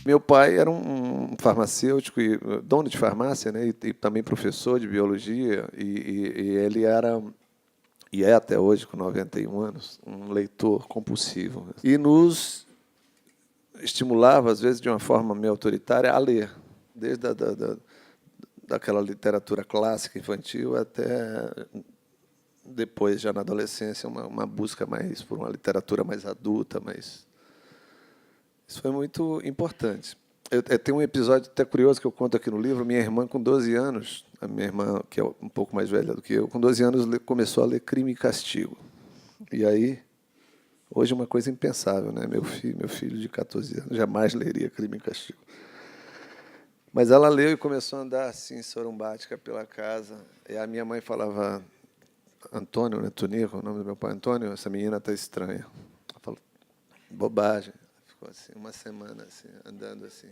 Meu pai era um farmacêutico, e dono de farmácia, né, e também professor de biologia, e ele era, e é até hoje, com 91 anos, um leitor compulsivo. E nos estimulava, às vezes, de uma forma meio autoritária, a ler, desde daquela literatura clássica infantil até depois, já na adolescência, uma busca mais por uma literatura mais adulta, mais... Isso foi muito importante. Eu tenho um episódio até curioso que eu conto aqui no livro. Minha irmã, com 12 anos, a minha irmã, que é um pouco mais velha do que eu, com 12 anos começou a ler Crime e Castigo. E aí, hoje é uma coisa impensável, né? Meu filho de 14 anos jamais leria Crime e Castigo. Mas ela leu e começou a andar assim, sorumbática pela casa. E a minha mãe falava, Antônio, né? Tonico, o nome do meu pai, Antônio, essa menina está estranha. Ela falou, bobagem. Ficou assim, uma semana assim, andando assim.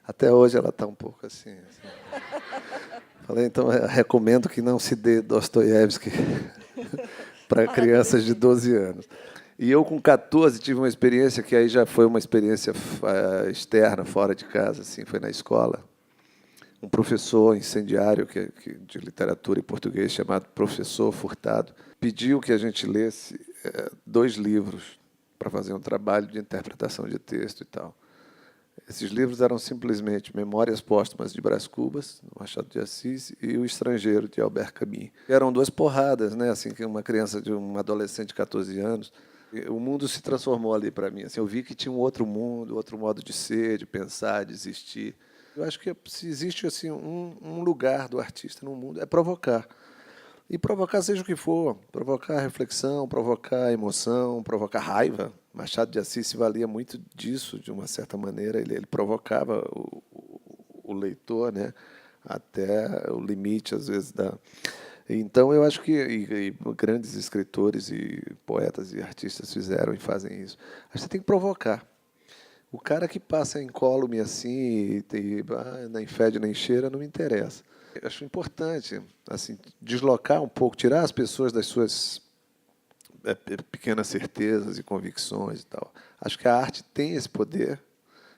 Até hoje ela está um pouco assim. Falei, então, eu recomendo que não se dê Dostoiévski para crianças de 12 anos. E eu, com 14, tive uma experiência que aí já foi uma experiência externa, fora de casa, assim, foi na escola. Um professor incendiário de literatura e português, chamado Professor Furtado, pediu que a gente lesse 2 livros para fazer um trabalho de interpretação de texto e tal. Esses livros eram simplesmente Memórias Póstumas de Brás Cubas, Machado de Assis, e O Estrangeiro, de Albert Camus. Eram 2 porradas, né? Assim, que uma criança, um adolescente de 14 anos, o mundo se transformou ali para mim. Assim, eu vi que tinha um outro mundo, outro modo de ser, de pensar, de existir. Eu acho que se existe assim, um lugar do artista no mundo, é provocar. E provocar seja o que for, provocar reflexão, provocar emoção, provocar raiva. Machado de Assis se valia muito disso, de uma certa maneira. Ele provocava o leitor, né, até o limite, às vezes, da... Então, eu acho que e grandes escritores e poetas e artistas fizeram e fazem isso. Acho que você tem que provocar. O cara que passa incólume assim, nem fede nem cheira, não me interessa. Eu acho importante assim, deslocar um pouco, tirar as pessoas das suas pequenas certezas e convicções e tal. Acho que a arte tem esse poder,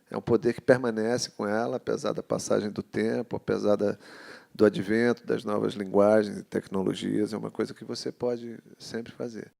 é um poder que permanece com ela, apesar da passagem do tempo, apesar do advento das novas linguagens e tecnologias, é uma coisa que você pode sempre fazer.